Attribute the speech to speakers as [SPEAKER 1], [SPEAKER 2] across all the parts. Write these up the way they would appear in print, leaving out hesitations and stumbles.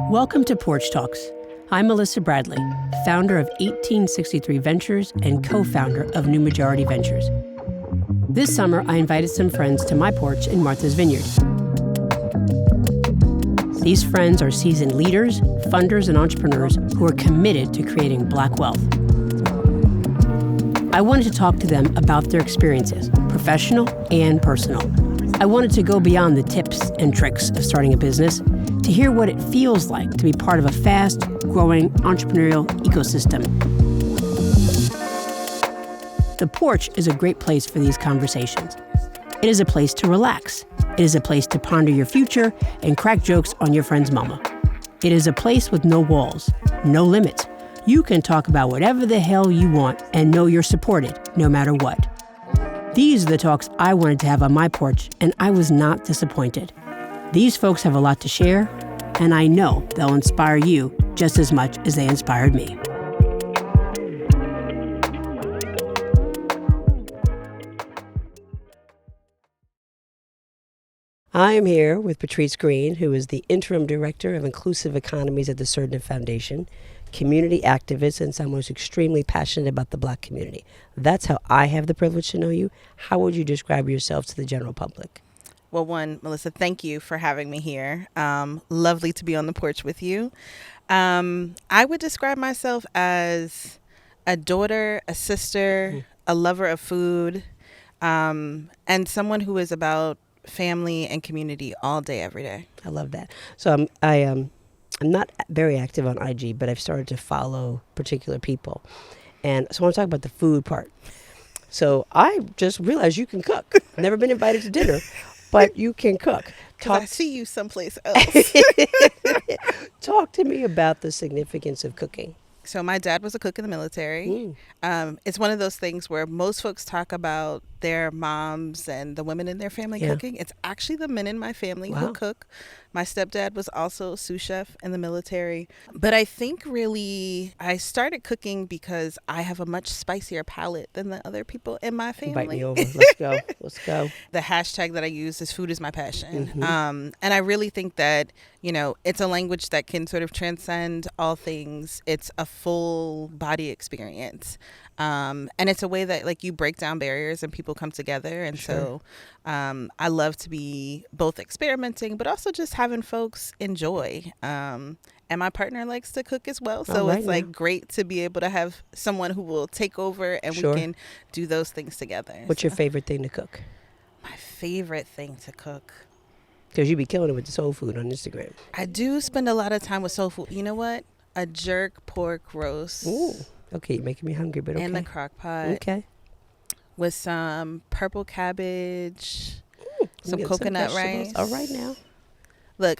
[SPEAKER 1] Welcome to Porch Talks. I'm Melissa Bradley, founder of 1863 Ventures and co-founder of New Majority Ventures. This summer, I invited some friends to my porch in Martha's Vineyard. These friends are seasoned leaders, funders, and entrepreneurs who are committed to creating Black wealth. I wanted to talk to them about their experiences, professional and personal. I wanted to go beyond the tips and tricks of starting a business to hear what it feels like to be part of a fast-growing entrepreneurial ecosystem. The porch is a great place for these conversations. It is a place to relax. It is a place to ponder your future and crack jokes on your friend's mama. It is a place with no walls, no limits. You can talk about whatever the hell you want and know you're supported, no matter what. These are the talks I wanted to have on my porch, and I was not disappointed. These folks have a lot to share, and I know they'll inspire you just as much as they inspired me. I am here with Patrice Green, who is the Interim Director of Inclusive Economies at the Surdna Foundation, community activist, and someone who's extremely passionate about the Black community. That's how I have the privilege to know you. How would you describe yourself to the general public?
[SPEAKER 2] Well, one, Melissa, thank you for having me here. Lovely to be on the porch with you. I would describe myself as a daughter, a sister, a lover of food, and someone who is about family and community all day, every day.
[SPEAKER 1] I love that. So I'm not very active on IG, but I've started to follow particular people. And so I want to talk about the food part. So I just realized you can cook. Never been invited to dinner, but you can cook.
[SPEAKER 2] I see you someplace else.
[SPEAKER 1] Talk to me about the significance of cooking.
[SPEAKER 2] So my dad was a cook in the military. It's one of those things where most folks talk about their moms and the women in their family cooking. It's actually the men in my family who cook. My stepdad was also a sous chef in the military. But I think really I started cooking because I have a much spicier palate than the other people in my family.
[SPEAKER 1] Invite me over. Let's go. Let's go.
[SPEAKER 2] The hashtag that I use is food is my passion. And I really think that, you know, it's a language that can sort of transcend all things. It's a full body experience. And it's a way that like you break down barriers and people come together. And so I love to be both experimenting, but also just having folks enjoy. And my partner likes to cook as well. So it's like great to be able to have someone who will take over and we can do those things together.
[SPEAKER 1] What's your favorite thing to cook?
[SPEAKER 2] My favorite thing to cook?
[SPEAKER 1] Because you be killing it with the soul food on Instagram.
[SPEAKER 2] I do spend a lot of time with soul food. You know what? A jerk pork roast.
[SPEAKER 1] Ooh. Okay, you're making me hungry, but okay.
[SPEAKER 2] In the crock pot.
[SPEAKER 1] Okay.
[SPEAKER 2] With some purple cabbage, some coconut rice.
[SPEAKER 1] All right now.
[SPEAKER 2] Look,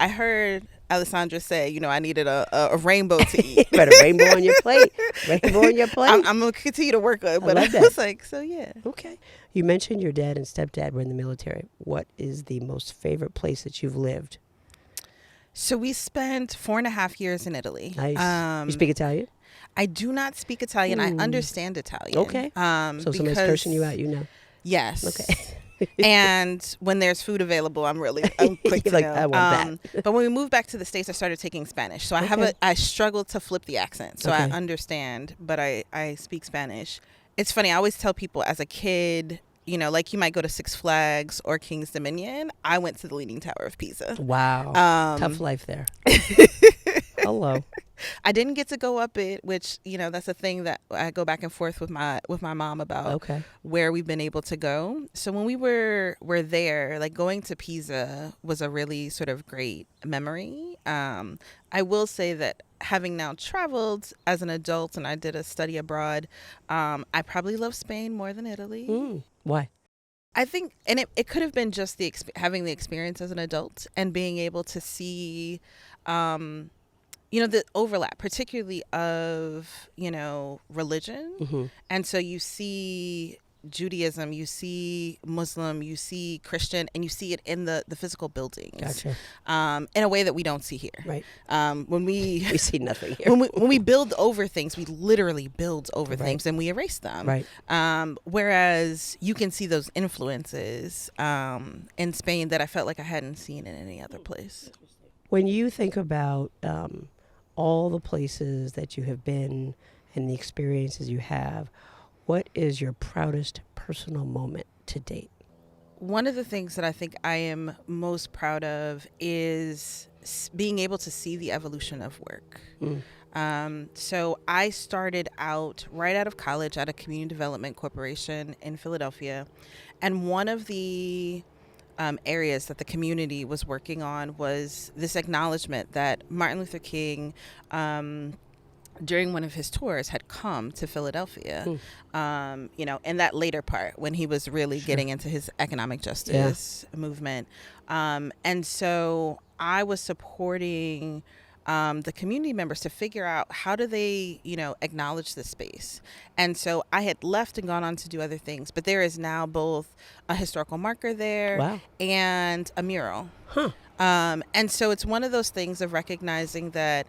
[SPEAKER 2] I heard Alessandra say, you know, I needed a rainbow to eat.
[SPEAKER 1] But a rainbow on your plate. Rainbow on your plate.
[SPEAKER 2] I'm going to continue to work on it, but I was like, so yeah.
[SPEAKER 1] Okay. You mentioned your dad and stepdad were in the military. What is the most favorite place that you've lived?
[SPEAKER 2] So we spent 4.5 years in Italy.
[SPEAKER 1] Nice. You speak Italian?
[SPEAKER 2] I do not speak Italian. I understand Italian.
[SPEAKER 1] Okay. So somebody's cursing you out, you know.
[SPEAKER 2] Yes.
[SPEAKER 1] Okay.
[SPEAKER 2] And when there's food available, I'm quick to
[SPEAKER 1] like,
[SPEAKER 2] know.
[SPEAKER 1] I want that.
[SPEAKER 2] But when we moved back to the States, I started taking Spanish. So I struggle to flip the accent. So I understand, but I speak Spanish. It's funny. I always tell people as a kid, you know, like you might go to Six Flags or King's Dominion. I went to the Leaning Tower of Pisa.
[SPEAKER 1] Wow. Tough life there. Hello.
[SPEAKER 2] I didn't get to go up it, which, you know, that's a thing that I go back and forth with my mom about where we've been able to go. So when we were there, like going to Pisa was a really sort of great memory. I will say that having now traveled as an adult and I did a study abroad, I probably love Spain more than Italy.
[SPEAKER 1] Why?
[SPEAKER 2] I think, and it could have been just having the experience as an adult and being able to see, you know, the overlap, particularly of, you know, religion. And so you see Judaism, you see Muslim, you see Christian, and you see it in the physical buildings.
[SPEAKER 1] Gotcha.
[SPEAKER 2] In a way that we don't see here.
[SPEAKER 1] Right.
[SPEAKER 2] When we
[SPEAKER 1] see nothing here.
[SPEAKER 2] when we build over things, we literally build over things and we erase them.
[SPEAKER 1] Right.
[SPEAKER 2] Whereas you can see those influences in Spain that I felt like I hadn't seen in any other place.
[SPEAKER 1] When you think about all the places that you have been and the experiences you have, what is your proudest personal moment to date?
[SPEAKER 2] One of the things that I think I am most proud of is being able to see the evolution of work. So I started out right out of college at a community development corporation in Philadelphia. And one of the areas that the community was working on was this acknowledgement that Martin Luther King, during one of his tours, had come to Philadelphia, in that later part when he was really getting into his economic justice movement. And so I was supporting the community members to figure out how do they, acknowledge the space. And so I had left and gone on to do other things, but there is now both a historical marker there and a mural. And so it's one of those things of recognizing that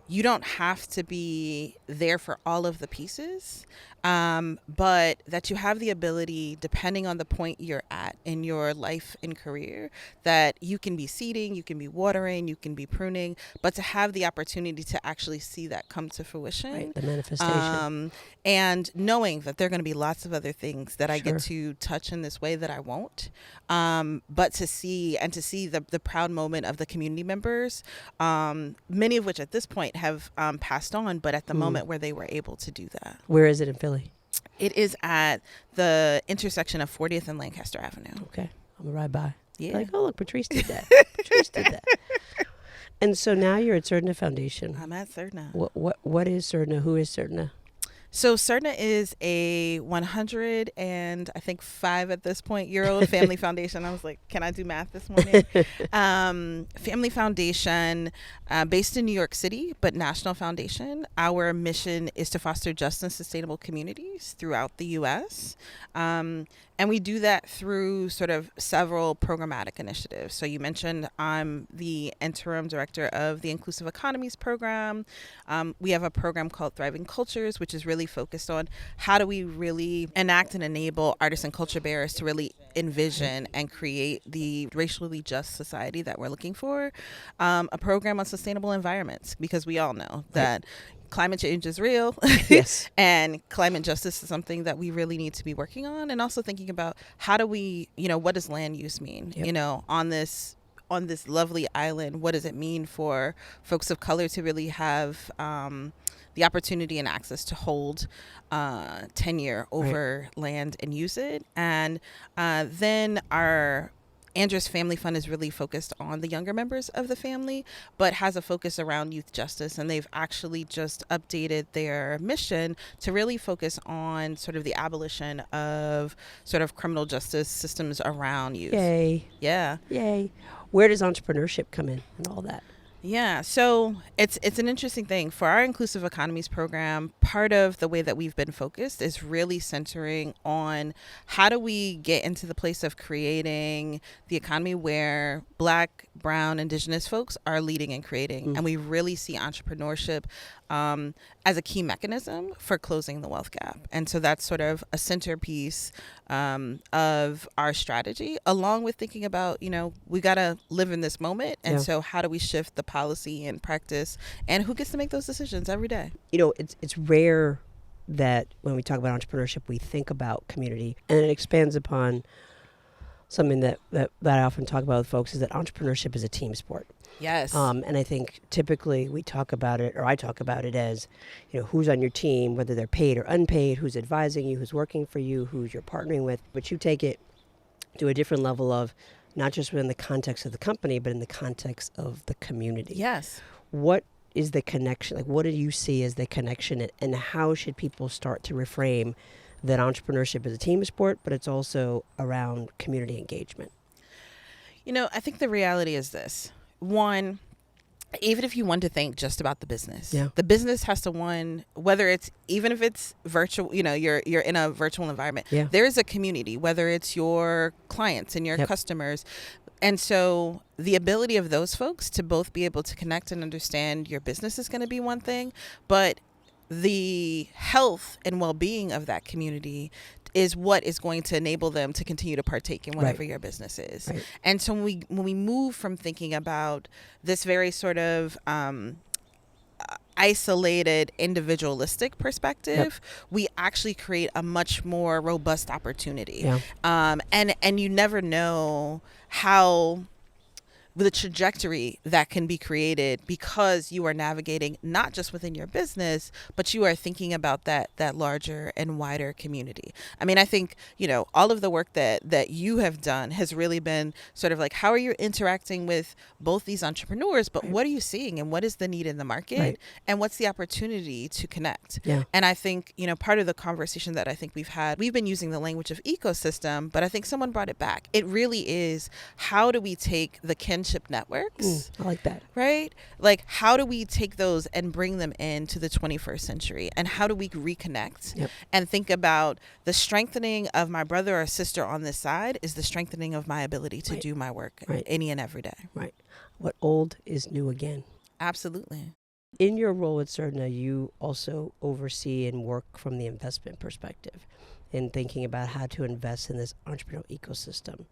[SPEAKER 2] you don't have to be there for all of the pieces, but that you have the ability, depending on the point you're at in your life and career, that you can be seeding, you can be watering, you can be pruning, but to have the opportunity to actually see that come to fruition.
[SPEAKER 1] Right, the manifestation.
[SPEAKER 2] And knowing that there are going to be lots of other things that I get to touch in this way that I won't, but to see the proud moment of the community members, many of which at this point have passed on, but at the moment where they were able to do that.
[SPEAKER 1] Where is it in Philly?
[SPEAKER 2] It is at the intersection of 40th and Lancaster Avenue.
[SPEAKER 1] Okay. I'm going to ride by.
[SPEAKER 2] Yeah.
[SPEAKER 1] Like, oh, look, Patrice did that. Patrice did that. And so now you're at Surdna Foundation.
[SPEAKER 2] I'm at Surdna.
[SPEAKER 1] What is Surdna? Who is Surdna?
[SPEAKER 2] So Surdna is a 105 at this point year old family foundation. I was like, can I do math this morning? Family foundation based in New York City, but national foundation. Our mission is to foster just and sustainable communities throughout the U.S. And we do that through sort of several programmatic initiatives. So you mentioned I'm the interim director of the Inclusive Economies program. We have a program called Thriving Cultures, which is really focused on how do we really enact and enable artists and culture bearers to really envision and create the racially just society that we're looking for. A program on sustainable environments, because we all know that climate change is real.
[SPEAKER 1] Yes.
[SPEAKER 2] And climate justice is something that we really need to be working on. And also thinking about how do we, what does land use mean, on this lovely island? What does it mean for folks of color to really have the opportunity and access to hold tenure over land and use it? And then our Andrew's Family Fund is really focused on the younger members of the family, but has a focus around youth justice. And they've actually just updated their mission to really focus on sort of the abolition of sort of criminal justice systems around youth.
[SPEAKER 1] Yay.
[SPEAKER 2] Yeah.
[SPEAKER 1] Yay. Where does entrepreneurship come in and all that?
[SPEAKER 2] Yeah, so it's an interesting thing. For our Inclusive Economies program, part of the way that we've been focused is really centering on how do we get into the place of creating the economy where Black, Brown, Indigenous folks are leading and creating. And we really see entrepreneurship as a key mechanism for closing the wealth gap. And so that's sort of a centerpiece of our strategy, along with thinking about, we got to live in this moment. And so how do we shift the policy and practice, and who gets to make those decisions every day?
[SPEAKER 1] It's rare that when we talk about entrepreneurship, we think about community, and it expands upon something that I often talk about with folks, is that entrepreneurship is a team sport.
[SPEAKER 2] Yes.
[SPEAKER 1] And I think typically we talk about it, or I talk about it as, who's on your team, whether they're paid or unpaid, who's advising you, who's working for you, who's you're partnering with. But you take it to a different level of not just within the context of the company, but in the context of the community.
[SPEAKER 2] Yes.
[SPEAKER 1] What is the connection? Like, what do you see as the connection, and how should people start to reframe that entrepreneurship is a team sport, but it's also around community engagement?
[SPEAKER 2] I think the reality is this. One, even if you want to think just about the business, the business has to whether it's, even if it's virtual, you're in a virtual environment, there is a community, whether it's your clients and your customers. And so the ability of those folks to both be able to connect and understand your business is going to be one thing, but the health and well-being of that community is what is going to enable them to continue to partake in whatever
[SPEAKER 1] Right.
[SPEAKER 2] your business is.
[SPEAKER 1] Right.
[SPEAKER 2] And so when we move from thinking about this very sort of isolated individualistic perspective, we actually create a much more robust opportunity.
[SPEAKER 1] Yeah.
[SPEAKER 2] And you never know how the trajectory that can be created because you are navigating not just within your business, but you are thinking about that larger and wider community. I mean, I think, all of the work that you have done has really been sort of like, how are you interacting with both these entrepreneurs, but what are you seeing and what is the need in the market and what's the opportunity to connect?
[SPEAKER 1] Yeah.
[SPEAKER 2] And I think, part of the conversation that I think we've been using the language of ecosystem, but I think someone brought it back. It really is, how do we take the kinship networks?
[SPEAKER 1] I like that.
[SPEAKER 2] Right? Like, how do we take those and bring them into the 21st century? And how do we reconnect and think about the strengthening of my brother or sister on this side is the strengthening of my ability to do my work any and every day.
[SPEAKER 1] Right. What old is new again.
[SPEAKER 2] Absolutely.
[SPEAKER 1] In your role at Surdna, you also oversee and work from the investment perspective in thinking about how to invest in this entrepreneurial ecosystem.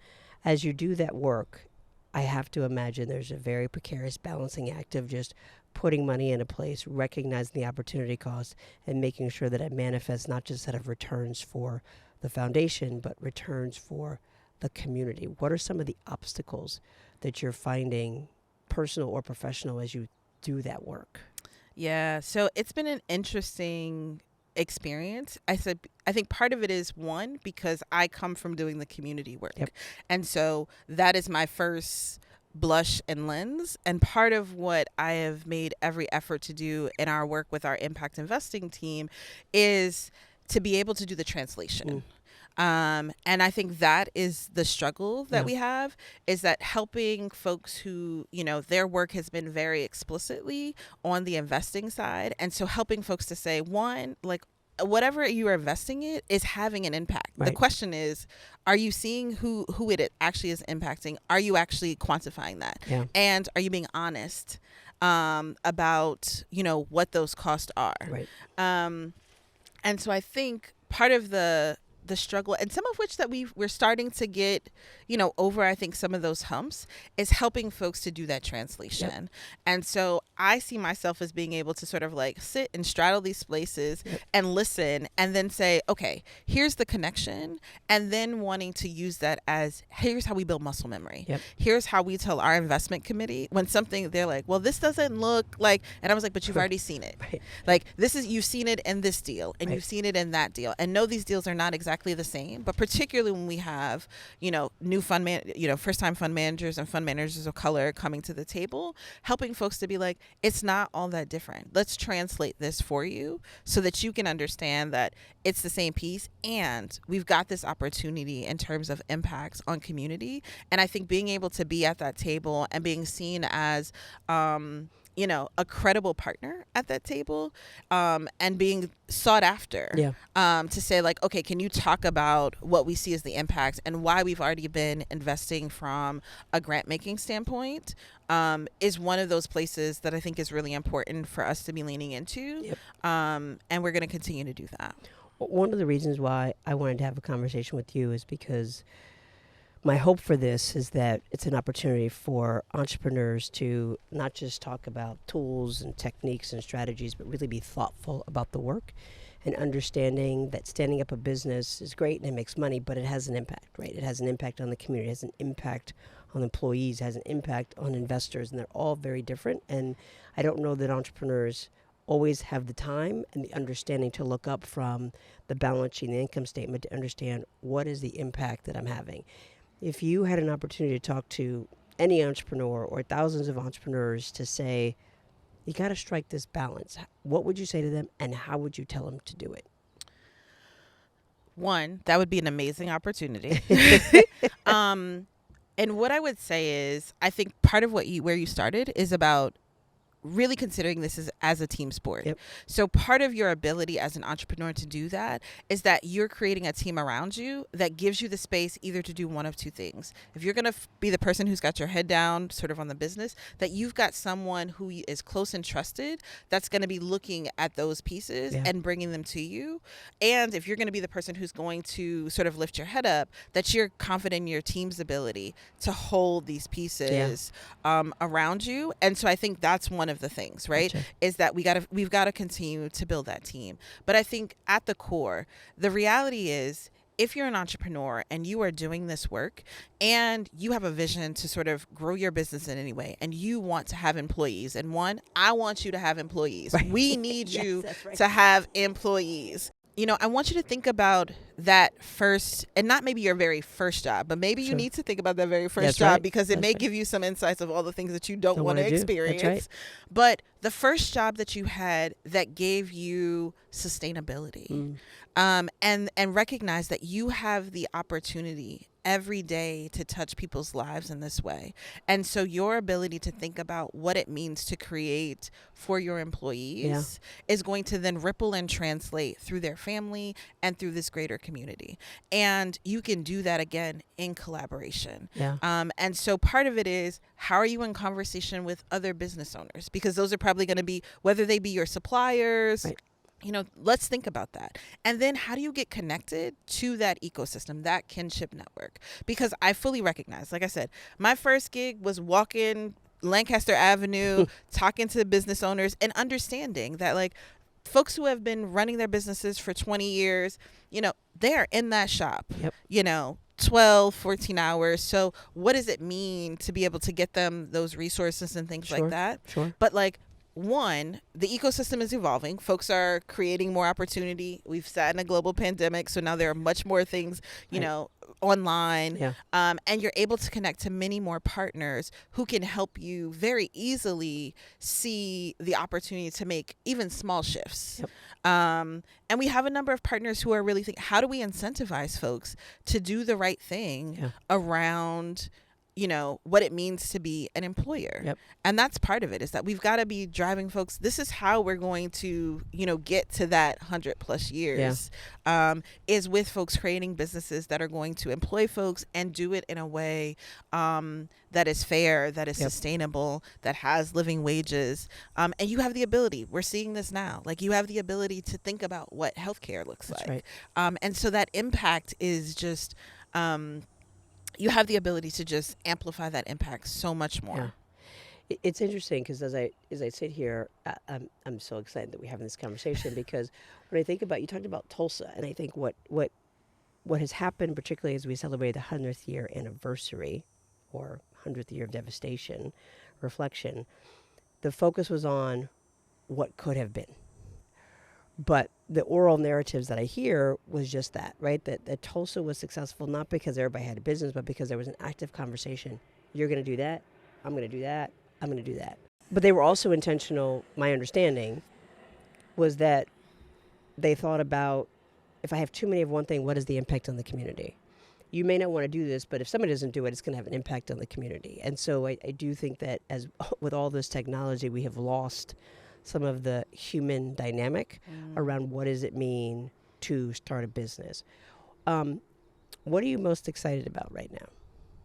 [SPEAKER 1] As you do that work, I have to imagine there's a very precarious balancing act of just putting money in a place, recognizing the opportunity cost, and making sure that it manifests not just out of returns for the foundation, but returns for the community. What are some of the obstacles that you're finding, personal or professional, as you do that work?
[SPEAKER 2] Yeah, so it's been an interesting experience. I think part of it is, one, because I come from doing the community work. And so that is my first blush and lens. And part of what I have made every effort to do in our work with our impact investing team is to be able to do the translation. And I think that is the struggle that we have, is that helping folks who, their work has been very explicitly on the investing side. And so helping folks to say, one, like, whatever you are investing in is having an impact. The question is, are you seeing who it actually is impacting? Are you actually quantifying that? And are you being honest about, what those costs are? And so I think part of the struggle, and some of which that we're starting to get, over, I think, some of those humps, is helping folks to do that translation. And so I see myself as being able to sort of like sit and straddle these places and listen, and then say, okay, here's the connection, and then wanting to use that as, here's how we build muscle memory. Here's how we tell our investment committee when something, they're like, well, this doesn't look like, and I was like, but you've already seen it. Like, you've seen it in this deal, and you've seen it in that deal, and no, these deals are not exactly the same, but particularly when we have, new first-time fund managers and fund managers of color coming to the table, helping folks to be like, it's not all that different. Let's translate this for you so that you can understand that it's the same piece, and we've got this opportunity in terms of impacts on community. And I think being able to be at that table and being seen as a credible partner at that table, and being sought after, to say, like, okay, can you talk about what we see as the impacts and why we've already been investing from a grant making standpoint, is one of those places that I think is really important for us to be leaning into. And we're going to continue to do that.
[SPEAKER 1] One of the reasons why I wanted to have a conversation with you is because my hope for this is that it's an opportunity for entrepreneurs to not just talk about tools and techniques and strategies, but really be thoughtful about the work and understanding that standing up a business is great and it makes money, but it has an impact, right? It has an impact on the community, it has an impact on employees, has an impact on investors, and they're all very different. And I don't know that entrepreneurs always have the time and the understanding to look up from the balance sheet and the income statement to understand what is the impact that I'm having. If you had an opportunity to talk to any entrepreneur or thousands of entrepreneurs to say, you got to strike this balance, what would you say to them, and how would you tell them to do it?
[SPEAKER 2] One, that would be an amazing opportunity. And what I would say is, I think part of where you started is about really considering this as a team sport.
[SPEAKER 1] Yep.
[SPEAKER 2] So part of your ability as an entrepreneur to do that is that you're creating a team around you that gives you the space either to do one of two things. If you're going to be the person who's got your head down sort of on the business, that you've got someone who is close and trusted that's going to be looking at those pieces and bringing them to you. And if you're going to be the person who's going to sort of lift your head up, that you're confident in your team's ability to hold these pieces around you. And so I think that's one of the things, right?
[SPEAKER 1] Gotcha.
[SPEAKER 2] Is that we've got to continue to build that team. But I think at the core, the reality is, if you're an entrepreneur and you are doing this work and you have a vision to sort of grow your business in any way, and you want to have employees, and I want you to have employees. Right. We need you to have employees. I want you to think about that first, and not maybe your very first job, but maybe you need to think about that very first job because it may give you some insights of all the things that you don't want to experience. That's right. But the first job that you had that gave you sustainability, and recognize that you have the opportunity every day to touch people's lives in this way. And so your ability to think about what it means to create for your employees is going to then ripple and translate through their family and through this greater community. And you can do that again in collaboration. And so part of it is, how are you in conversation with other business owners? Because those are probably going to be, whether they be your suppliers, let's think about that. And then how do you get connected to that ecosystem, that kinship network? Because I fully recognize, like I said, my first gig was walking Lancaster Avenue, talking to business owners and understanding that, like, folks who have been running their businesses for 20 years, they're in that shop, 12, 14 hours. So what does it mean to be able to get them those resources and things like that? But one, the ecosystem is evolving. Folks are creating more opportunity. We've sat in a global pandemic, so now there are much more things, online. And you're able to connect to many more partners who can help you very easily see the opportunity to make even small shifts. And we have a number of partners who are really thinking, how do we incentivize folks to do the right thing around what it means to be an employer. And that's part of it, is that we've got to be driving folks. This is how we're going to, get to that 100+ years, is with folks creating businesses that are going to employ folks and do it in a way that is fair, that is sustainable, that has living wages. And you have the ability, we're seeing this now, like you have the ability to think about what healthcare looks like. And so that impact is just, you have the ability to just amplify that impact so much more.
[SPEAKER 1] It's interesting because as I sit here, I'm so excited that we're having this conversation because when I think about, you talked about Tulsa, and I think what has happened, particularly as we celebrate the 100th year anniversary or 100th year of devastation, reflection, the focus was on what could have been. But the oral narratives that I hear was just that, right? That Tulsa was successful not because everybody had a business, but because there was an active conversation. You're going to do that. I'm going to do that. I'm going to do that. But they were also intentional. My understanding was that they thought about, if I have too many of one thing, what is the impact on the community? You may not want to do this, but if somebody doesn't do it, it's going to have an impact on the community. And so I do think that as with all this technology, we have lost some of the human dynamic around what does it mean to start a business. What are you most excited about right now?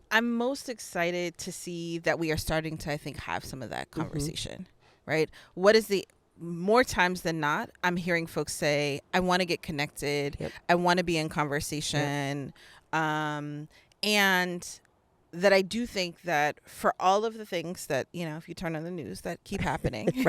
[SPEAKER 2] I'm most excited to see that we are starting to, I think, have some of that conversation, right? What is more times than not, I'm hearing folks say, I want to get connected. I want to be in conversation. And that I do think that for all of the things that, if you turn on the news that keep happening,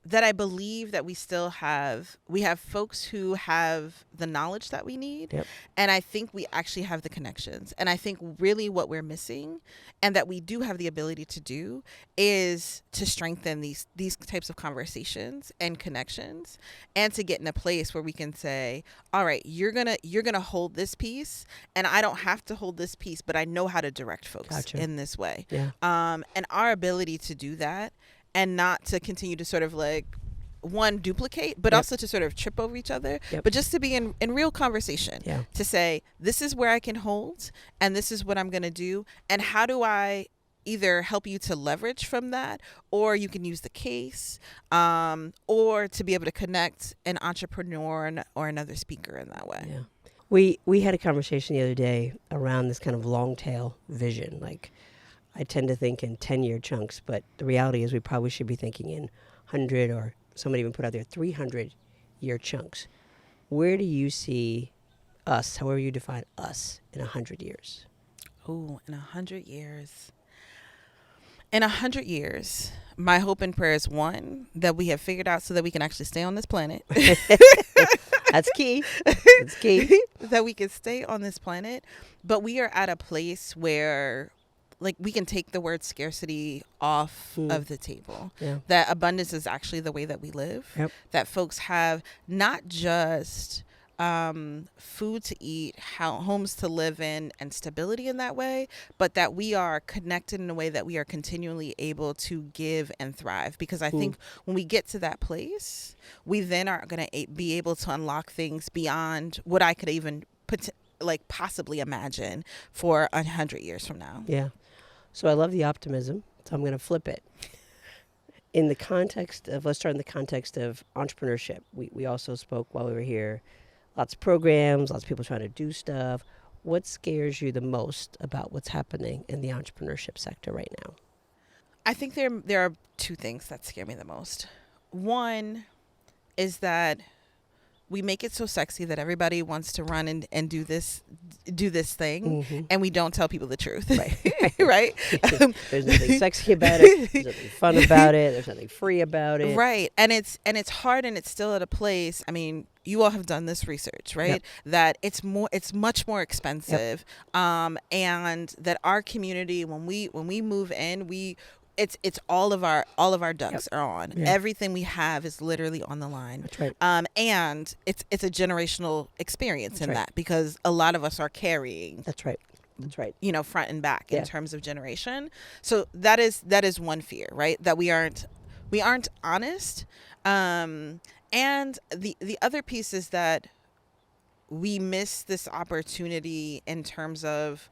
[SPEAKER 2] that I believe that we have folks who have the knowledge that we need. And I think we actually have the connections. And I think really what we're missing, and that we do have the ability to do, is to strengthen these types of conversations and connections, and to get in a place where we can say, all right, you're gonna hold this piece, and I don't have to hold this piece, but I know how to direct folks in this way. And our ability to do that, and not to continue to sort of one, duplicate, but also to sort of trip over each other, but just to be in real conversation, to say, this is where I can hold, and this is what I'm going to do, and how do I, either help you to leverage from that, or you can use the case, or to be able to connect an entrepreneur or another speaker in that way.
[SPEAKER 1] Yeah. We had a conversation the other day around this kind of long tail vision. Like, I tend to think in 10-year chunks, but the reality is we probably should be thinking in 100, or somebody even put out there 300-year chunks. Where do you see us, however you define us, in 100 years?
[SPEAKER 2] Oh, in 100 years. In 100 years, my hope and prayer is, one, that we have figured out so that we can actually stay on this planet.
[SPEAKER 1] That's key. That's key.
[SPEAKER 2] That we can stay on this planet. But we are at a place where, like, we can take the word scarcity off of the table.
[SPEAKER 1] Yeah.
[SPEAKER 2] That abundance is actually the way that we live.
[SPEAKER 1] Yep.
[SPEAKER 2] That folks have not just food to eat, homes to live in, and stability in that way, but that we are connected in a way that we are continually able to give and thrive. Because I think when we get to that place, we then are going to be able to unlock things beyond what I could even possibly imagine for 100 years from now.
[SPEAKER 1] Yeah. So I love the optimism. So I'm going to flip it. In the context of, let's start in the context of entrepreneurship. We also spoke while we were here. Lots of programs, lots of people trying to do stuff. What scares you the most about what's happening in the entrepreneurship sector right now?
[SPEAKER 2] I think there are two things that scare me the most. One is that we make it so sexy that everybody wants to run and do this thing, and we don't tell people the truth. Right. Right?
[SPEAKER 1] There's nothing sexy about it. There's nothing fun about it. There's nothing free about it.
[SPEAKER 2] Right. And it's hard, and it's still at a place. I mean, you all have done this research, right? Yep. That it's much more expensive. Yep. And that our community, when we move in, it's all of our ducks are on. Yeah. Everything we have is literally on the line.
[SPEAKER 1] That's right.
[SPEAKER 2] And it's a generational experience in that, because a lot of us are carrying.
[SPEAKER 1] That's right. That's right.
[SPEAKER 2] Front and back in terms of generation. So that is one fear, right? That we aren't honest. And the other piece is that we miss this opportunity in terms of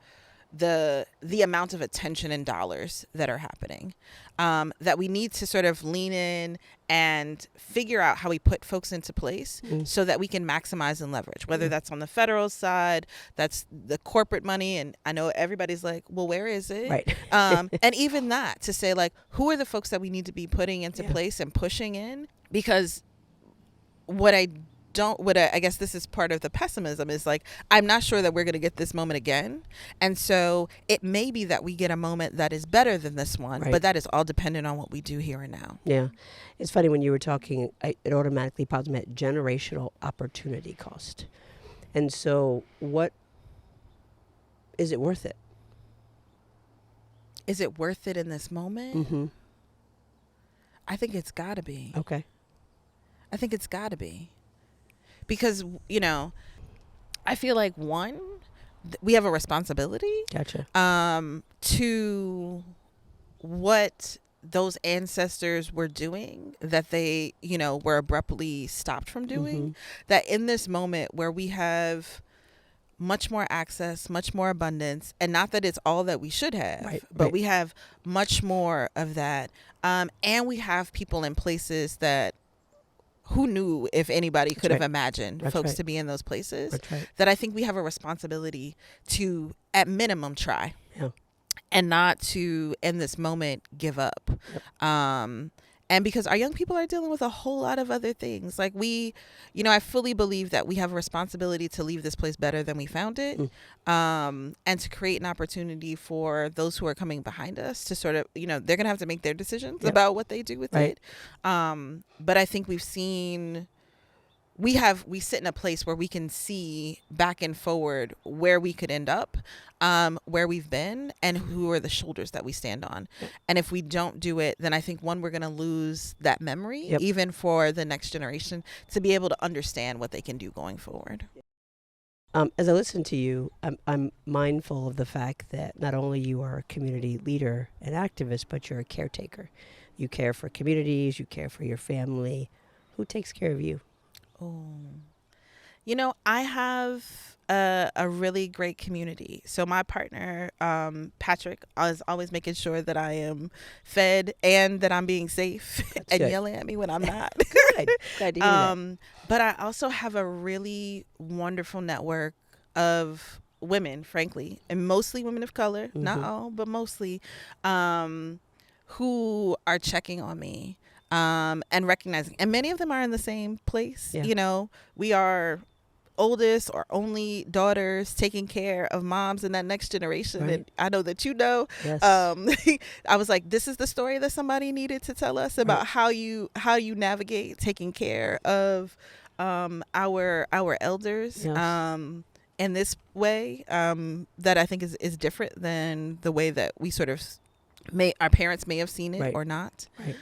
[SPEAKER 2] the amount of attention and dollars that are happening, that we need to sort of lean in and figure out how we put folks into place so that we can maximize and leverage, whether that's on the federal side, that's the corporate money. And I know everybody's like, well, where is it?
[SPEAKER 1] Right.
[SPEAKER 2] And even that, to say, like, who are the folks that we need to be putting into place and pushing in? Because I guess this is part of the pessimism, is like, I'm not sure that we're going to get this moment again. And so it may be that we get a moment that is better than this one, but that is all dependent on what we do here and now.
[SPEAKER 1] Yeah. It's funny, when you were talking, it automatically popped me at generational opportunity cost. And so is it worth it?
[SPEAKER 2] Is it worth it in this moment?
[SPEAKER 1] Mm-hmm.
[SPEAKER 2] I think it's got to be.
[SPEAKER 1] Okay.
[SPEAKER 2] I think it's got to be. Because, I feel like, one, we have a responsibility.
[SPEAKER 1] Gotcha.
[SPEAKER 2] To what those ancestors were doing that they, were abruptly stopped from doing. That in this moment where we have much more access, much more abundance, and not that it's all that we should have, but we have much more of that. And we have people in places that, who knew, if anybody could have imagined folks to be in those places, that I think we have a responsibility to, at minimum, try, and not to, in this moment, give up. And because our young people are dealing with a whole lot of other things. Like, I fully believe that we have a responsibility to leave this place better than we found it, and to create an opportunity for those who are coming behind us to sort of, they're going to have to make their decisions about what they do with it. But I think we sit in a place where we can see back and forward where we could end up, where we've been, and who are the shoulders that we stand on. And if we don't do it, then I think, one, we're going to lose that memory, even for the next generation, to be able to understand what they can do going forward.
[SPEAKER 1] As I listen to you, I'm mindful of the fact that not only you are a community leader and activist, but you're a caretaker. You care for communities, you care for your family. Who takes care of you?
[SPEAKER 2] Oh, I have a really great community. So my partner, Patrick, is always making sure that I am fed and that I'm being safe and
[SPEAKER 1] good.
[SPEAKER 2] yelling at me when I'm not.
[SPEAKER 1] Good. Glad to hear that.
[SPEAKER 2] But I also have a really wonderful network of women, frankly, and mostly women of color, not all, but mostly, who are checking on me and recognizing. And many of them are in the same place.
[SPEAKER 1] Yeah.
[SPEAKER 2] We are oldest or only daughters taking care of moms in that next generation.
[SPEAKER 1] Right.
[SPEAKER 2] And I know that
[SPEAKER 1] Yes.
[SPEAKER 2] I was like, this is the story that somebody needed to tell us about
[SPEAKER 1] Right.
[SPEAKER 2] how you navigate taking care of our elders.
[SPEAKER 1] Yes.
[SPEAKER 2] In this way that I think is different than the way that we sort of our parents may have seen it
[SPEAKER 1] Right.
[SPEAKER 2] or not.
[SPEAKER 1] Right.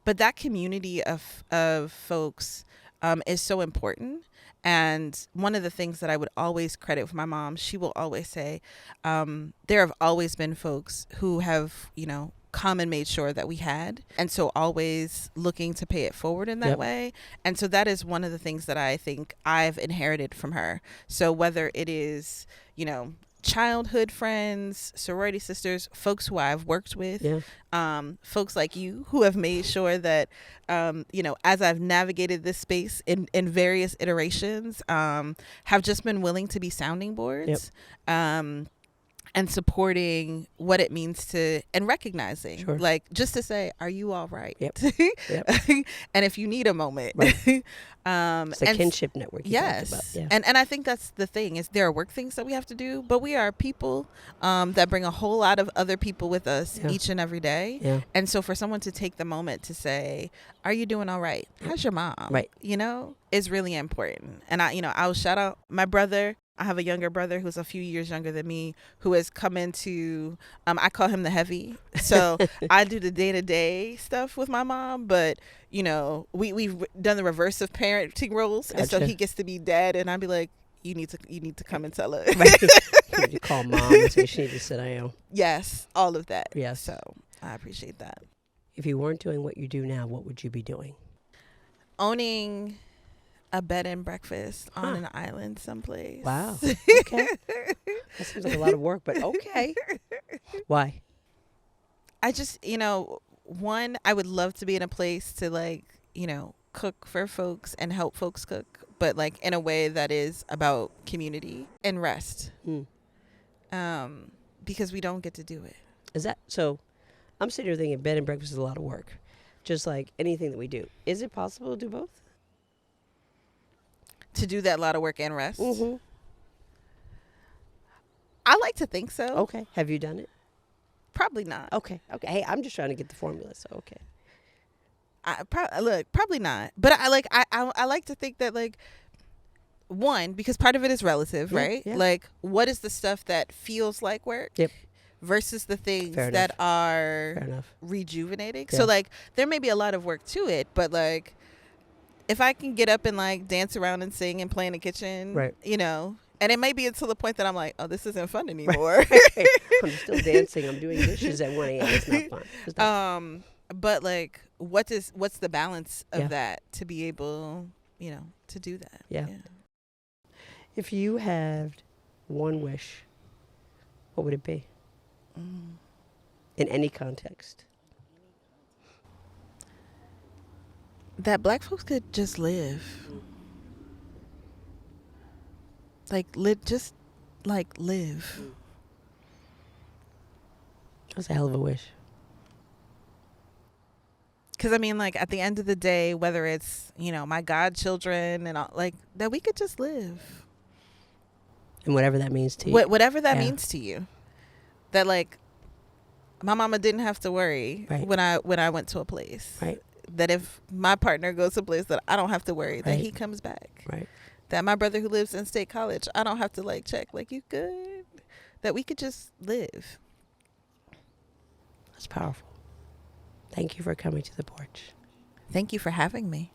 [SPEAKER 2] But that community of folks is so important. And one of the things that I would always credit with my mom, she will always say, there have always been folks who have, come and made sure that we had. And so always looking to pay it forward in that way. And so that is one of the things that I think I've inherited from her. So whether it is, childhood friends, sorority sisters, folks who I've worked with, folks like you who have made sure that, as I've navigated this space in various iterations, have just been willing to be sounding boards. And supporting what it means to, and recognizing, like, just to say, are you all right? And if you need a moment.
[SPEAKER 1] Right. It's a kinship network you
[SPEAKER 2] yes.
[SPEAKER 1] talked about.
[SPEAKER 2] And I think that's the thing, is there are work things that we have to do, but we are people that bring a whole lot of other people with us each and every day. And so for someone to take the moment to say, are you doing all right? How's your mom?
[SPEAKER 1] Right.
[SPEAKER 2] Is really important. And I will shout out my brother. I have a younger brother who's a few years younger than me, who has come into, I call him the heavy. So I do the day-to-day stuff with my mom, but, we've done the reverse of parenting roles.
[SPEAKER 1] Gotcha.
[SPEAKER 2] And so he gets to be dad, and I'd be like, you need to come and tell her.
[SPEAKER 1] Right. You need to call mom and say she needs to sit down.
[SPEAKER 2] Yes, all of that.
[SPEAKER 1] Yes.
[SPEAKER 2] So I appreciate that.
[SPEAKER 1] If you weren't doing what you do now, what would you be doing?
[SPEAKER 2] Owning a bed and breakfast on an island someplace.
[SPEAKER 1] Wow. Okay. That seems like a lot of work, but okay. Why?
[SPEAKER 2] I just, one, I would love to be in a place to cook for folks and help folks cook, but in a way that is about community and rest. Because we don't get to do it.
[SPEAKER 1] Is that so? I'm sitting here thinking bed and breakfast is a lot of work, just like anything that we do. Is it possible to do both?
[SPEAKER 2] To do that lot of work and rest?
[SPEAKER 1] Mm-hmm.
[SPEAKER 2] I like to think so.
[SPEAKER 1] Okay. Have you done it?
[SPEAKER 2] Probably not.
[SPEAKER 1] Okay. Hey, I'm just trying to get the formula, so okay.
[SPEAKER 2] Probably not. But I like to think that, one, because part of it is relative, right?
[SPEAKER 1] Yeah.
[SPEAKER 2] What is the stuff that feels like work?
[SPEAKER 1] Yep.
[SPEAKER 2] Versus the things
[SPEAKER 1] Fair
[SPEAKER 2] that
[SPEAKER 1] enough.
[SPEAKER 2] are
[SPEAKER 1] Fair enough.
[SPEAKER 2] rejuvenating.
[SPEAKER 1] Yeah.
[SPEAKER 2] So there may be a lot of work to it, but if I can get up and dance around and sing and play in the kitchen,
[SPEAKER 1] right.
[SPEAKER 2] And it may be until the point that I'm like, oh, this isn't fun anymore.
[SPEAKER 1] Right. I'm still dancing. I'm doing dishes at 1 a.m. It's not fun. It's not fun.
[SPEAKER 2] But what's the balance of that to be able, to do that?
[SPEAKER 1] Yeah. If you had one wish, what would it be? In any context.
[SPEAKER 2] That Black folks could just live. Live.
[SPEAKER 1] That's a hell of a wish.
[SPEAKER 2] Because at the end of the day, whether it's, my godchildren and all, that we could just live.
[SPEAKER 1] And whatever that means to you.
[SPEAKER 2] Whatever that means to you. That my mama didn't have to worry when I went to a place.
[SPEAKER 1] Right.
[SPEAKER 2] That if my partner goes to a place, that I don't have to worry that he comes back.
[SPEAKER 1] Right.
[SPEAKER 2] That my brother who lives in State College, I don't have to check you good. That we could just live.
[SPEAKER 1] That's powerful. Thank you for coming to the porch.
[SPEAKER 2] Thank you for having me.